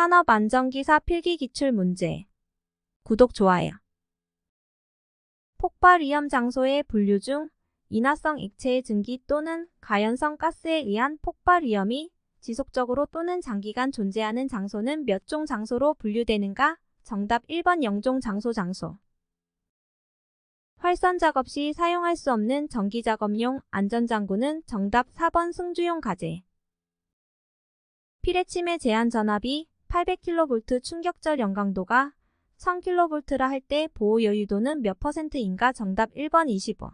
산업안전기사 필기기출문제. 구독, 좋아요. 폭발 위험 장소의 분류 중 인화성 액체의 증기 또는 가연성 가스에 의한 폭발 위험이 지속적으로 또는 장기간 존재하는 장소는 몇 종 장소로 분류되는가? 정답 1번 영종 장소. 활선 작업 시 사용할 수 없는 전기작업용 안전장구는 정답 4번 승주용 가제. 필의 침해 제한 전압이 800kV 충격절 연강도가 1000kV라 할 때 보호 여유도는 몇 %인가? 정답 1번 25.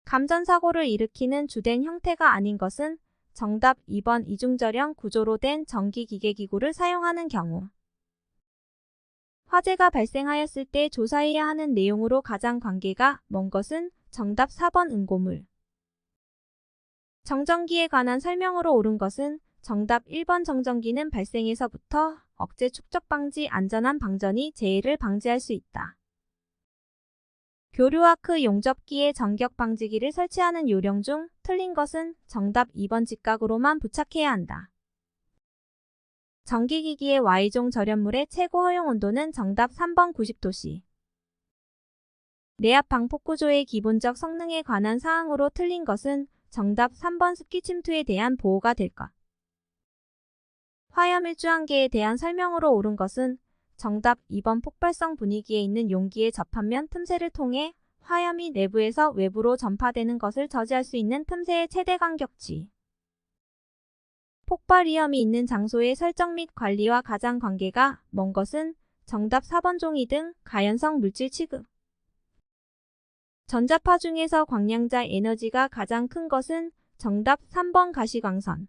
감전사고를 일으키는 주된 형태가 아닌 것은 정답 2번 이중절연 구조로 된 전기기계기구를 사용하는 경우. 화재가 발생하였을 때 조사해야 하는 내용으로 가장 관계가 먼 것은 정답 4번 응고물. 정전기에 관한 설명으로 옳은 것은 정답 1번 정전기는 발생에서부터 억제 축적 방지 안전한 방전이 재해를 방지할 수 있다. 교류아크 용접기에 전격 방지기를 설치하는 요령 중 틀린 것은 정답 2번 직각으로만 부착해야 한다. 전기기기의 Y종 절연물의 최고 허용 온도는 정답 3번 90도씨. 내압 방폭 구조의 기본적 성능에 관한 사항으로 틀린 것은 정답 3번 습기 침투에 대한 보호가 될 것. 화염 일주한계에 대한 설명으로 옳은 것은 정답 2번 폭발성 분위기에 있는 용기의 접합면 틈새를 통해 화염이 내부에서 외부로 전파되는 것을 저지할 수 있는 틈새의 최대 간격치. 폭발 위험이 있는 장소의 설정 및 관리와 가장 관계가 먼 것은 정답 4번 종이 등 가연성 물질 취급. 전자파 중에서 광량자 에너지가 가장 큰 것은 정답 3번 가시광선.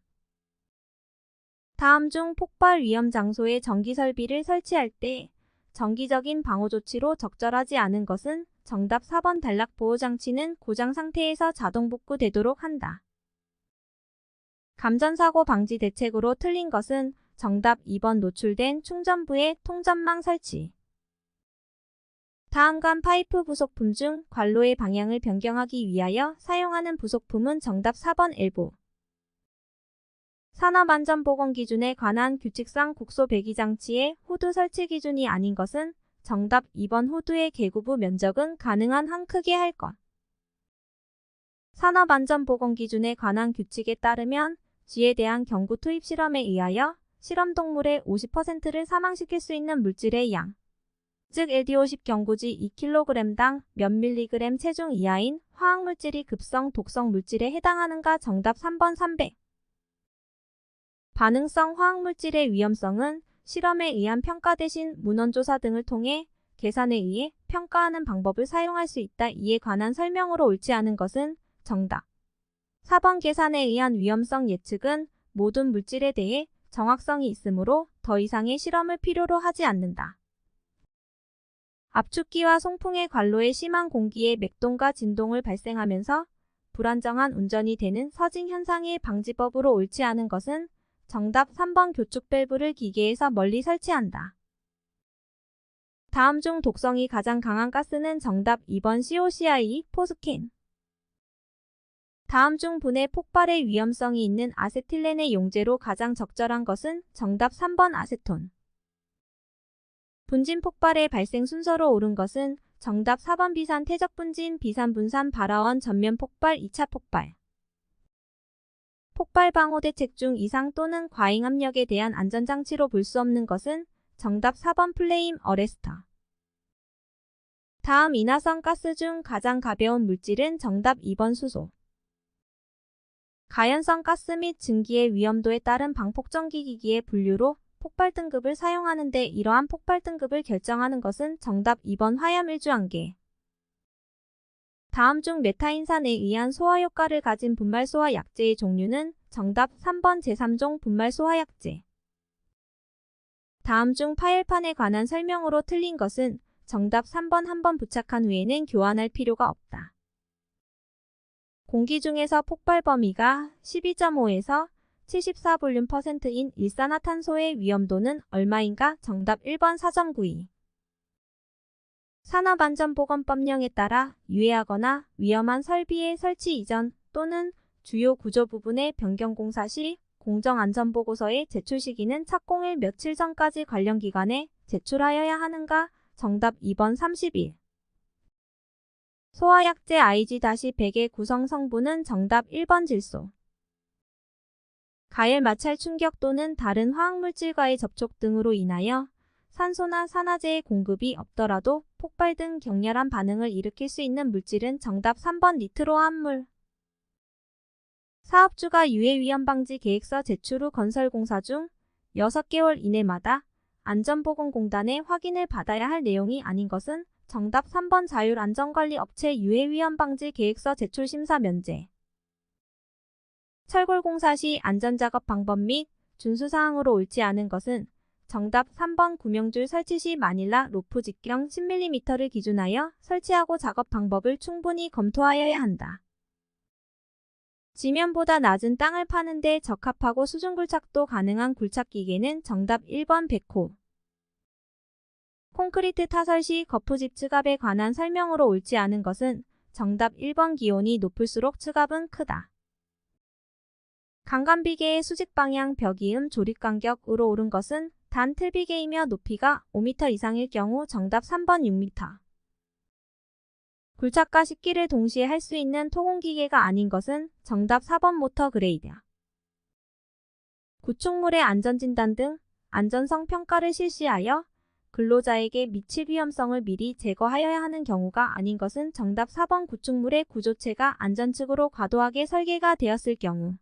다음 중 폭발 위험 장소에 전기설비를 설치할 때 정기적인 방호 조치로 적절하지 않은 것은 정답 4번 단락 보호장치는 고장 상태에서 자동 복구되도록 한다. 감전사고 방지 대책으로 틀린 것은 정답 2번 노출된 충전부의 통전망 설치. 다음간 파이프 부속품 중 관로의 방향을 변경하기 위하여 사용하는 부속품은 정답 4번 엘보. 산업안전보건기준에 관한 규칙상 국소 배기장치의 후드 설치 기준이 아닌 것은 정답 2번 후드의 개구부 면적은 가능한 한 크게 할 것. 산업안전보건기준에 관한 규칙에 따르면 쥐에 대한 경구 투입 실험에 의하여 실험동물의 50%를 사망시킬 수 있는 물질의 양, 즉 LD50 경구지 2kg당 몇 mg 체중 이하인 화학물질이 급성 독성 물질에 해당하는가? 정답 3번 300. 반응성 화학물질의 위험성은 실험에 의한 평가 대신 문헌조사 등을 통해 계산에 의해 평가하는 방법을 사용할 수 있다. 이에 관한 설명으로 옳지 않은 것은 정답 4번 계산에 의한 위험성 예측은 모든 물질에 대해 정확성이 있으므로 더 이상의 실험을 필요로 하지 않는다. 압축기와 송풍의 관로에 심한 공기의 맥동과 진동을 발생하면서 불안정한 운전이 되는 서징 현상의 방지법으로 옳지 않은 것은 정답 3번 교축 밸브를 기계에서 멀리 설치한다. 다음 중 독성이 가장 강한 가스는 정답 2번 COCI 포스킨. 다음 중 분해 폭발의 위험성이 있는 아세틸렌의 용제로 가장 적절한 것은 정답 3번 아세톤. 분진 폭발의 발생 순서로 옳은 것은 정답 4번 비산 퇴적 분진 비산 분산 발화원 전면 폭발 2차 폭발. 폭발 방호 대책 중 이상 또는 과잉 압력에 대한 안전장치로 볼 수 없는 것은 정답 4번 플레임 어레스터. 다음 인화성 가스 중 가장 가벼운 물질은 정답 2번 수소. 가연성 가스 및 증기의 위험도에 따른 방폭전기 기기의 분류로 폭발 등급을 사용하는데 이러한 폭발 등급을 결정하는 것은 정답 2번 화염 일주한계. 다음 중 메타인산에 의한 소화효과를 가진 분말소화 약제의 종류는 정답 3번 제3종 분말소화 약제. 다음 중 파열판에 관한 설명으로 틀린 것은 정답 3번 한 번 부착한 후에는 교환할 필요가 없다. 공기 중에서 폭발 범위가 12.5에서 74볼륨%인 일산화탄소의 위험도는 얼마인가? 정답 1번 4.92. 산업안전보건법령에 따라 유해하거나 위험한 설비의 설치 이전 또는 주요 구조 부분의 변경 공사 시 공정안전보고서의 제출 시기는 착공일 며칠 전까지 관련 기관에 제출하여야 하는가? 정답 2번 30일. 소화약제 IG-100의 구성 성분은 정답 1번 질소. 가열 마찰 충격 또는 다른 화학물질과의 접촉 등으로 인하여 산소나 산화제의 공급이 없더라도 폭발 등 격렬한 반응을 일으킬 수 있는 물질은 정답 3번 니트로화합물. 사업주가 유해위험 방지 계획서 제출 후 건설공사 중 6개월 이내마다 안전보건공단의 확인을 받아야 할 내용이 아닌 것은 정답 3번 자율안전관리업체 유해위험 방지 계획서 제출 심사 면제. 철골공사 시 안전작업 방법 및 준수사항으로 옳지 않은 것은 정답 3번 구명줄 설치 시 마닐라 로프 직경 10mm를 기준하여 설치하고 작업 방법을 충분히 검토하여야 한다. 지면보다 낮은 땅을 파는 데 적합하고 수중 굴착도 가능한 굴착 기계는 정답 1번 백호. 콘크리트 타설 시 거푸집 측압에 관한 설명으로 옳지 않은 것은 정답 1번 기온이 높을수록 측압은 크다. 강간비계의 수직 방향 벽이음 조립 간격으로 옳은 것은 단 틀비계이며 높이가 5m 이상일 경우 정답 3번 6m. 굴착과 식기를 동시에 할 수 있는 토공기계가 아닌 것은 정답 4번 모터 그레이드. 구축물의 안전진단 등 안전성 평가를 실시하여 근로자에게 미칠 위험성을 미리 제거하여야 하는 경우가 아닌 것은 정답 4번 구축물의 구조체가 안전측으로 과도하게 설계가 되었을 경우.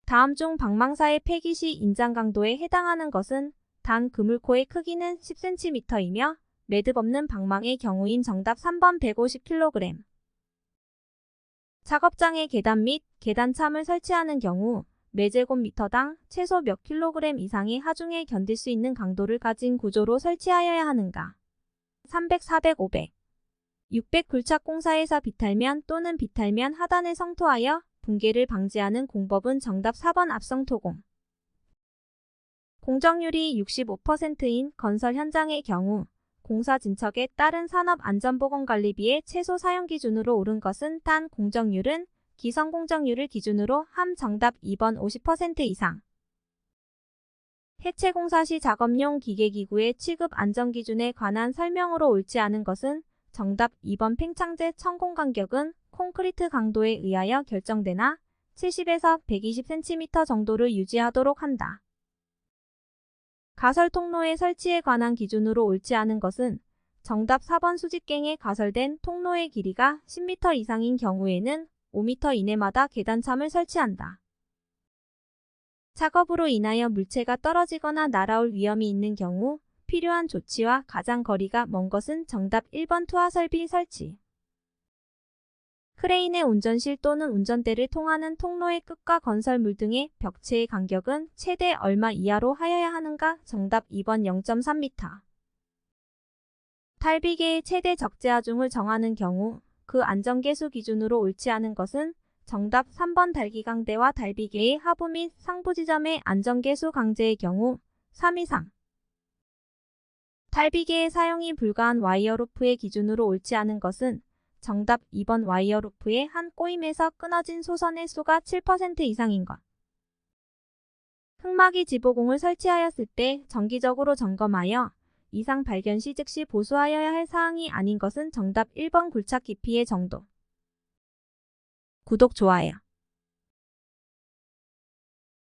다음 중 방망사의 폐기 시 인장 강도에 해당하는 것은 단 그물코의 크기는 10cm이며 매듭 없는 방망의 경우인 정답 3번 150kg. 작업장에 계단 및 계단참을 설치하는 경우 매제곱미터당 최소 몇 킬로그램 이상의 하중에 견딜 수 있는 강도를 가진 구조로 설치하여야 하는가? 300, 400, 500. 600 굴착공사에서 비탈면 또는 비탈면 하단을 성토하여 붕괴를 방지하는 공법은 정답 4번 앞성토공. 공정률이 65%인 건설 현장의 경우 공사 진척에 따른 산업안전보건관리비의 최소 사용 기준으로 옳은 것은 단 공정률은 기성공정률을 기준으로 함 정답 2번 50% 이상. 해체공사 시 작업용 기계기구의 취급 안전기준에 관한 설명으로 옳지 않은 것은 정답 2번 팽창제 천공 간격은 콘크리트 강도에 의하여 결정되나 70에서 120cm 정도를 유지하도록 한다. 가설 통로의 설치에 관한 기준으로 옳지 않은 것은 정답 4번 수직갱에 가설된 통로의 길이가 10m 이상인 경우에는 5m 이내마다 계단참을 설치한다. 작업으로 인하여 물체가 떨어지거나 날아올 위험이 있는 경우 필요한 조치와 가장 거리가 먼 것은 정답 1번 투하설비 설치. 크레인의 운전실 또는 운전대를 통하는 통로의 끝과 건설물 등의 벽체의 간격은 최대 얼마 이하로 하여야 하는가? 정답 2번 0.3m. 달비계의 최대 적재 하중을 정하는 경우 그 안전계수 기준으로 옳지 않은 것은 정답 3번 달기강대와 달비계의 하부 및 상부 지점의 안전계수 강제의 경우 3 이상. 달비계의 사용이 불가한 와이어로프의 기준으로 옳지 않은 것은 정답 2번 와이어로프의 한 꼬임에서 끊어진 소선의 수가 7% 이상인 것. 흑마기 지보공을 설치하였을 때 정기적으로 점검하여 이상 발견 시 즉시 보수하여야 할 사항이 아닌 것은 정답 1번 굴착 깊이의 정도. 구독, 좋아요.